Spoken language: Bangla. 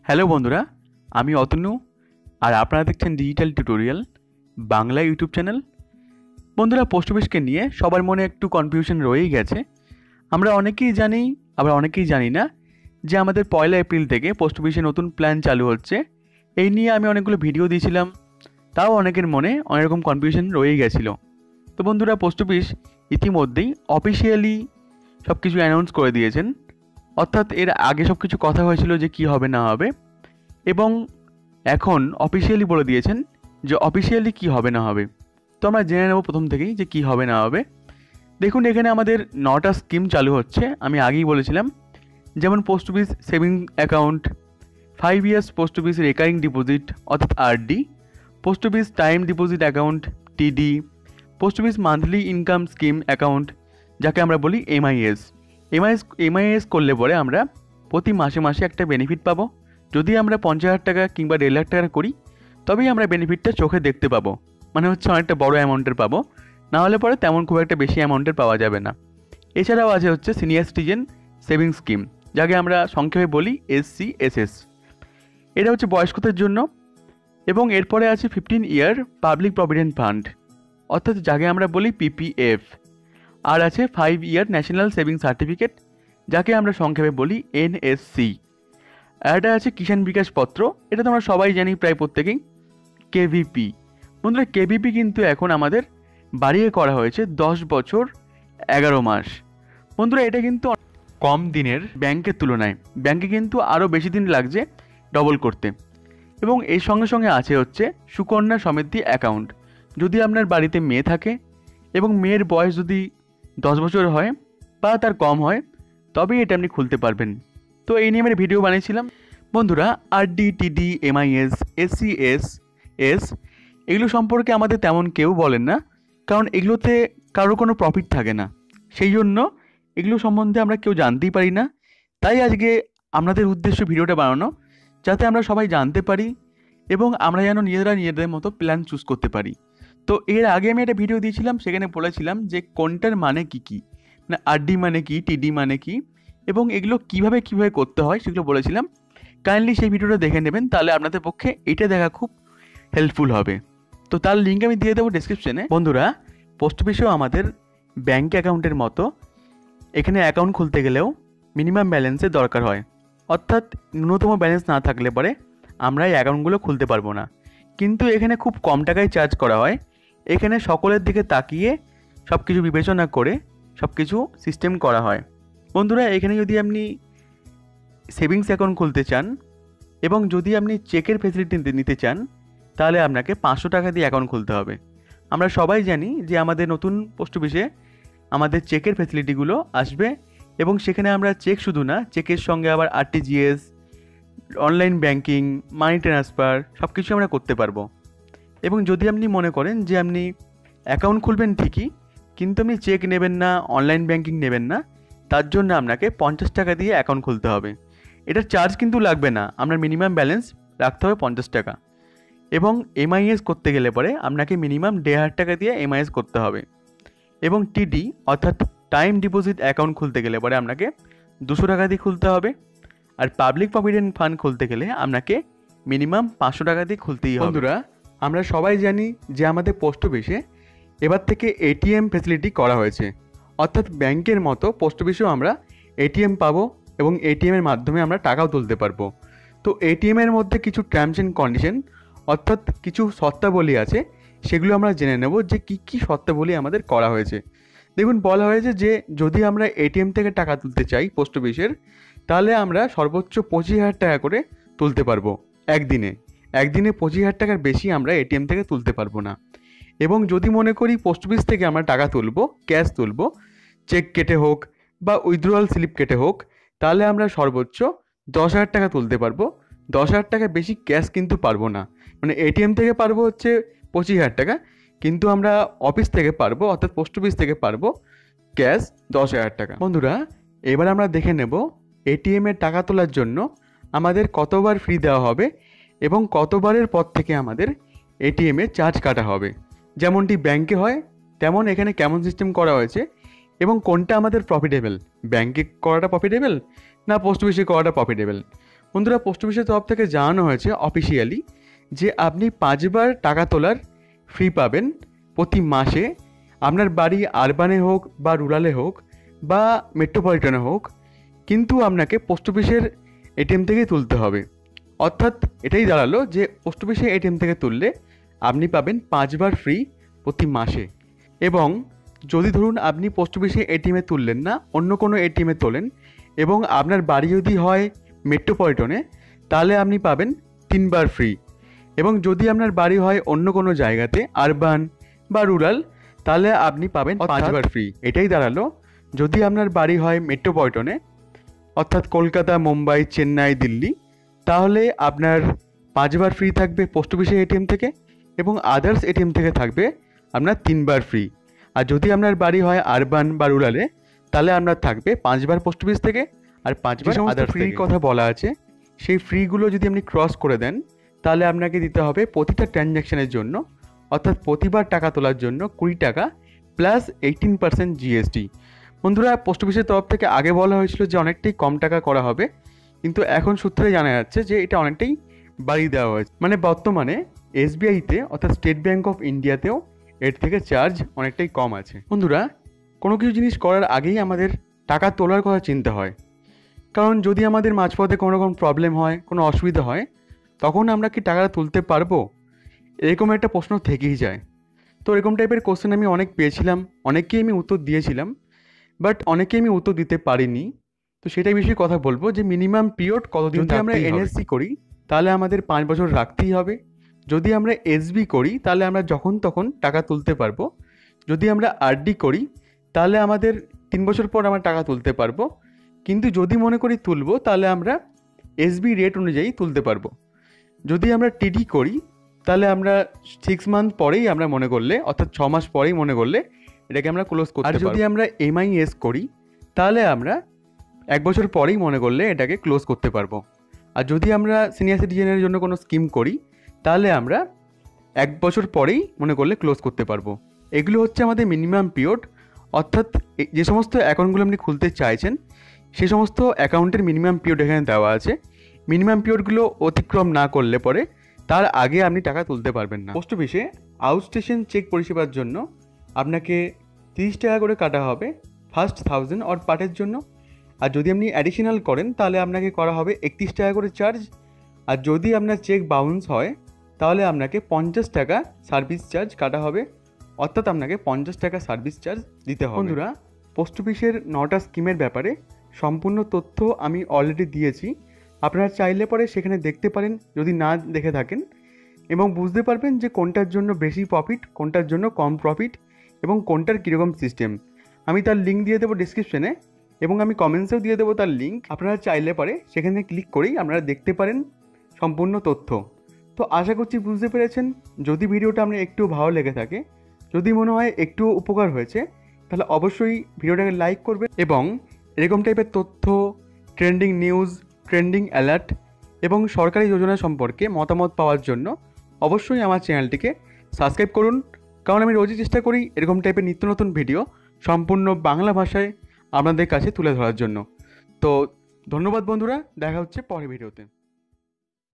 হ্যালো বন্ধুরা, আমি অতনু আর আপনারা দেখছেন digital tutorial Bangla YouTube channel. বন্ধুরা, পোস্ট অফিসকে নিয়ে সবার মনে একটু কনফিউশন রয়েই গেছে। আমরা অনেকেই জানি, আবার অনেকেই জানি না যে আমাদের 1 এপ্রিল থেকে পোস্ট অফিসে নতুন প্ল্যান চালু হচ্ছে। এই নিয়ে আমি অনেকগুলো ভিডিও দিয়েছিলাম, তাও অনেকের মনে অনেক রকম কনফিউশন রয়েই গেছিলো। তো বন্ধুরা, পোস্ট অফিস ইতিমধ্যেই অফিসিয়ালি সব কিছু অ্যানাউন্স করে দিয়েছেন। অর্থাৎ এর আগে সব কিছু কথা হয়েছিল যে কি হবে না হবে, এবং এখন অফিসিয়ালি বলে দিয়েছেন যে অফিসিয়ালি কি হবে না হবে। তো আমরা জেনে নেব প্রথম থেকেই যে কি হবে না হবে। দেখুন, এখানে আমাদের 9টা স্কিম চালু হচ্ছে, আমি আগেই বলেছিলাম। যেমন post office saving account, 5 years post office recurring deposit অর্থাৎ RD, post office time deposit account TD, post office monthly income scheme account যাকে আমরা বলি এমআইএস। এমআইএস করলে পরে আমরা প্রতি মাসে মাসে একটা বেনিফিট পাবো। যদি আমরা 50,000 টাকা কিংবা 1.5 লাখ টাকা করি, তবেই আমরা বেনিফিটটা চোখে দেখতে পাবো, মানে হচ্ছে অনেকটা বড় অ্যামাউন্টের পাবো। না হলে পরে তেমন খুব একটা বেশি অ্যামাউন্টের পাওয়া যাবে না। এছাড়াও আছে হচ্ছে সিনিয়র সিটিজেন সেভিং স্কিম, যাকে আমরা সংক্ষেপে বলি SCSS। এটা হচ্ছে বয়স্কদের জন্য। এবং এরপরে আছে 15 ইয়ার পাবলিক প্রভিডেন্ট ফান্ড, অর্থাৎ যাকে আমরা বলি PPF। আর আছে 5 ইয়ার ন্যাশনাল সেভিং সার্টিফিকেট, যাকে আমরা সংক্ষেপে বলি NSC। আর এটা আছে কিষাণ বিকাশ পত্র, এটা তো আমরা সবাই জানি প্রায় প্রত্যেকেই, KVP। বন্ধুরা, KVP কিন্তু এখন আমাদের বাড়িয়ে করা হয়েছে 10 বছর 11 মাস। বন্ধুরা, এটা কিন্তু কম দিনের ব্যাংকের তুলনায়, ব্যাংকে কিন্তু আরও বেশি দিন লাগছে ডবল করতে। এবং এর সঙ্গে সঙ্গে আছে হচ্ছে সুকন্যা সমৃদ্ধি অ্যাকাউন্ট। যদি আপনার বাড়িতে মেয়ে থাকে এবং মেয়ের বয়স যদি 10 বছর হয় বা তার কম হয়, তবেই এটা আপনি খুলতে পারবেন। তো এই নিয়ে আমি ভিডিও বানিয়েছিলাম। বন্ধুরা, আরডি, টিডি, এমআইএস, SCSS এগুলো সম্পর্কে আমাদের তেমন কেউ বলেন না, কারণ এগুলোতে কারোর কোনো প্রফিট থাকে না। সেই জন্য এগুলো সম্বন্ধে আমরা কেউ জানতেই পারি না। তাই আজকে আপনাদের উদ্দেশ্য ভিডিওটা বানানো, যাতে আমরা সবাই জানতে পারি এবং আমরা যেন নিজেদের মতো প্ল্যান চুজ করতে পারি। তো এর আগে আমি একটা ভিডিও দিয়েছিলাম, সেখানে বলেছিলাম যে কোনটার মানে কি না, আরডি মানে কি, টিডি মানে কি, এবং এগুলো কিভাবে করতে হয় সেগুলো বলেছিলাম। কাইন্ডলি সেই ভিডিওটা দেখে নেবেন, তাহলে আপনাদের পক্ষে এটা দেখা খুব হেল্পফুল হবে। তো তার লিঙ্ক আমি দিয়ে দেবো ডিসক্রিপশনে। বন্ধুরা, পোস্ট অফিসেও আমাদের ব্যাঙ্ক অ্যাকাউন্টের মতো এখানে অ্যাকাউন্ট খুলতে গেলেও মিনিমাম ব্যালেন্সের দরকার হয়। অর্থাৎ ন্যূনতম ব্যালেন্স না থাকলে পরে আমরা এই অ্যাকাউন্টগুলো খুলতে পারবো না। কিন্তু এখানে খুব কম টাকায় চার্জ করা হয়। এখানে সকলের দিকে তাকিয়ে সব কিছু বিবেচনা করে সব কিছু সিস্টেম করা হয়। বন্ধুরা, এখানে যদি আপনি সেভিংস অ্যাকাউন্ট খুলতে চান এবং যদি আপনি চেকের ফেসিলিটি নিতে চান, তাহলে আপনাকে 500 টাকা দিয়ে অ্যাকাউন্ট খুলতে হবে। আমরা সবাই জানি যে আমাদের নতুন পোস্ট অফিসে আমাদের চেকের ফেসিলিটিগুলো আসবে, এবং সেখানে আমরা চেক শুধু না, চেকের সঙ্গে আবার RTGS, online banking, money transfer সব কিছু আমরা করতে পারবো। এবং যদি আপনি মনে করেন যে আপনি অ্যাকাউন্ট খুলবেন ঠিকই, কিন্তু আপনি চেক নেবেন না, অনলাইন ব্যাংকিং নেবেন না, তার জন্য আপনাকে 50 টাকা দিয়ে অ্যাকাউন্ট খুলতে হবে। এটার চার্জ কিন্তু লাগবে না, আপনার মিনিমাম ব্যালেন্স রাখতে হবে 50 টাকা। এবং এমআইএস করতে গেলে পরে আপনাকে মিনিমাম 1,500 টাকা দিয়ে এমআইএস করতে হবে। এবং টিডি অর্থাৎ টাইম ডিপোজিট অ্যাকাউন্ট খুলতে গেলে পরে আপনাকে 200 টাকা দিয়ে খুলতে হবে। আর পাবলিক প্রভিডেন্ট ফান্ড খুলতে গেলে আপনাকে মিনিমাম 500 টাকা দিয়ে খুলতেই হবে। বন্ধুরা, আমরা সবাই জানি যে আমাদের পোস্ট অফিসে এবার থেকে এটিএম ফ্যাসিলিটি করা হয়েছে। অর্থাৎ ব্যাংকের মতো পোস্ট অফিসেও আমরা এটিএম পাবো, এবং এটিএমের মাধ্যমে আমরা টাকাও তুলতে পারবো। তো এটিএমের মধ্যে কিছু টার্মস অ্যান্ড কন্ডিশন অর্থাৎ কিছু শর্তাবলী আছে, সেগুলো আমরা জেনে নেব যে কী শর্তাবলী আমাদের করা হয়েছে। দেখুন, বলা হয়েছে যে যদি আমরা এটিএম থেকে টাকা তুলতে চাই পোস্ট অফিসের, তাহলে আমরা সর্বোচ্চ 25,000 টাকা করে তুলতে পারবো একদিনে। 25,000 টাকার বেশি আমরা এটিএম থেকে তুলতে পারবো না। এবং যদি মনে করি পোস্ট অফিস থেকে আমরা টাকা তুলবো, ক্যাশ তুলবো, চেক কেটে হোক বা উইথড্রয়াল স্লিপ কেটে হোক, তাহলে আমরা সর্বোচ্চ 10,000 টাকা তুলতে পারবো। 10,000 টাকা বেশি ক্যাশ কিন্তু পারবো না। মানে এটিএম থেকে পারবো হচ্ছে 25,000 টাকা, কিন্তু আমরা অফিস থেকে পারবো, অর্থাৎ পোস্ট অফিস থেকে পারবো ক্যাশ 10,000 টাকা। বন্ধুরা, এবার আমরা দেখে নেব এটিএমের টাকা তোলার জন্য আমাদের কতবার ফ্রি দেওয়া হবে এবং কতবারের পর থেকে আমাদের এটিএমে চার্জ কাটা হবে। যেমনটি ব্যাংকে হয় তেমন এখানে কেমন সিস্টেম করা হয়েছে এবং কোনটা আমাদের প্রফিটেবল, ব্যাংকে করাটা প্রফিটেবল না পোস্ট অফিসে করাটা প্রফিটেবল। বন্ধুরা, পোস্ট অফিসের তরফ থেকে জানানো হয়েছে অফিসিয়ালি যে আপনি 5 বার টাকা তোলার ফ্রি পাবেন প্রতি মাসে। আপনার বাড়ি আরবানে হোক বা রুরালে হোক বা মেট্রোপলিটনে হোক, কিন্তু আপনাকে পোস্ট অফিসের এটিএম থেকেই তুলতে হবে। অর্থাৎ এটাই দাঁড়ালো যে পোস্ট অফিসের এটিএম থেকে তুললে আপনি পাবেন 5 বার ফ্রি প্রতি মাসে। এবং যদি ধরুন আপনি পোস্ট অফিসে এটিএমে তুললেন না, অন্য কোনো এটিএমে তোলেন এবং আপনার বাড়ি যদি হয় মেট্রোপলিটনে, তাহলে আপনি পাবেন 3 বার ফ্রি। এবং যদি আপনার বাড়ি হয় অন্য কোনো জায়গাতে আরবান বা রুরাল, তাহলে আপনি পাবেন 5 বার ফ্রি। এটাই দাঁড়ালো যদি আপনার বাড়ি হয় মেট্রোপলিটনে অর্থাৎ কলকাতা, মুম্বাই, চেন্নাই, দিল্লি, তাহলে আপনার 5 বার ফ্রি থাকবে পোস্ট অফিসের এটিএম থেকে এবং আদার্স এটিএম থেকে থাকবে আপনার 3 বার ফ্রি। আর যদি আপনার বাড়ি হয় আরবান বা রুরালে, তাহলে আপনার থাকবে 5 বার পোস্ট অফিস থেকে আর 5 বার আদার্স ফ্রির কথা বলা আছে। সেই ফ্রিগুলো যদি আপনি ক্রস করে দেন, তাহলে আপনাকে দিতে হবে প্রতিটা ট্রানজ্যাকশনের জন্য, অর্থাৎ প্রতিবার টাকা তোলার জন্য 20 টাকা প্লাস 18% জিএসটি। বন্ধুরা, পোস্ট অফিসের তরফ থেকে আগে বলা হয়েছিল যে অনেকটাই কম টাকা করা হবে, কিন্তু এখন সূত্রে জানা যাচ্ছে যে এটা অনেকটাই বাড়িয়ে দেওয়া হয়েছে। মানে বর্তমানে এসবিআইতে অর্থাৎ স্টেট ব্যাঙ্ক অফ ইন্ডিয়াতেও এর থেকে চার্জ অনেকটাই কম আছে। বন্ধুরা, কোনো কিছু জিনিস করার আগেই আমাদের টাকা তোলার কথা চিন্তা হয়, কারণ যদি আমাদের মাঝপথে কোনো রকম প্রবলেম হয়, কোনো অসুবিধা হয়, তখন আমরা কি টাকাটা তুলতে পারবো? এরকম একটা প্রশ্ন থেকেই যায়। তো এরকম টাইপের কোশ্চেন আমি অনেক পেয়েছিলাম, অনেককেই আমি উত্তর দিয়েছিলাম, বাট অনেকে আমি উত্তর দিতে পারিনি। তো সেটাই বিষয়ে কথা বলবো যে মিনিমাম পিরিয়ড কতদিন। যদি আমরা এনএসসি করি তাহলে আমাদের 5 বছর রাখতেই হবে। যদি আমরা এসবি করি তাহলে আমরা যখন তখন টাকা তুলতে পারবো। যদি আমরা আরডি করি তাহলে আমাদের 3 বছর পর আমরা টাকা তুলতে পারবো। কিন্তু যদি মনে করি তুলবো, তাহলে আমরা এসবি রেট অনুযায়ী তুলতে পারবো। যদি আমরা টিডি করি তাহলে আমরা 6 মান্থ পরেই আমরা মনে করলে, অর্থাৎ 6 মাস পরেই মনে করলে এটাকে আমরা ক্লোজ করতে পারবো। আর যদি আমরা এমআইএস করি তাহলে আমরা 1 বছর পরেই মনে করলে এটাকে ক্লোজ করতে পারবো। আর যদি আমরা সিনিয়র সিটিজেনের জন্য কোনো স্কিম করি তাহলে আমরা 1 বছর পরেই মনে করলে ক্লোজ করতে পারবো। এগুলো হচ্ছে আমাদের মিনিমাম পিরিয়ড, অর্থাৎ যে সমস্ত অ্যাকাউন্টগুলো আপনি খুলতে চাইছেন সেই সমস্ত অ্যাকাউন্টের মিনিমাম পিরিয়ড এখানে দেওয়া আছে। মিনিমাম পিরিয়ডগুলো অতিক্রম না করলে পরে তার আগে আপনি টাকা তুলতে পারবেন না। পোস্ট অফিসে আউট স্টেশন চেক পরিষেবার জন্য আপনাকে 30 টাকা করে কাটা হবে ফার্স্ট 1000 অর পার্টের জন্য। আর যদি আপনি অ্যাডিশনাল করেন তাহলে আপনাকে করা হবে 31 টাকা করে চার্জ। আর যদি আপনার চেক বাউন্স হয় তাহলে আপনাকে 50 টাকা সার্ভিস চার্জ কাটা হবে, অর্থাৎ আপনাকে 50 টাকা সার্ভিস চার্জ দিতে হবে। বন্ধুরা, পোস্ট অফিসের 9টা স্কিমের ব্যাপারে সম্পূর্ণ তথ্য আমি অলরেডি দিয়েছি। আপনারা চাইলে পরে সেখানে দেখতে পারেন যদি না দেখে থাকেন, এবং বুঝতে পারবেন যে কোনটার জন্য বেশি প্রফিট, কোনটার জন্য কম প্রফিট এবং কোনটার কীরকম সিস্টেম। আমি তার লিঙ্ক দিয়ে দেবো ডিসক্রিপশনে এবং আমি কমেন্টসেও দিয়ে দেবো তার লিঙ্ক। আপনারা চাইলে পরে সেখানে ক্লিক করেই আপনারা দেখতে পারেন সম্পূর্ণ তথ্য। তো আশা করছি বুঝতে পেরেছেন। যদি ভিডিওটা আপনার একটু ভালো লেগে থাকে, যদি মনে হয় একটু উপকার হয়েছে, তাহলে অবশ্যই ভিডিওটাকে লাইক করবেন এবং এরকম টাইপের তথ্য, ট্রেন্ডিং নিউজ, ট্রেন্ডিং অ্যালার্ট এবং সরকারি যোজনা সম্পর্কে মতামত পাওয়ার জন্য অবশ্যই আমার চ্যানেলটিকে সাবস্ক্রাইব করুন, কারণ আমি রোজই চেষ্টা করি এরকম টাইপের নিত্য নতুন ভিডিও সম্পূর্ণ বাংলা ভাষায় আপনাদের কাছে তুলে ধরার জন্য। তো ধন্যবাদ বন্ধুরা, দেখা হচ্ছে পরের ভিডিওতে।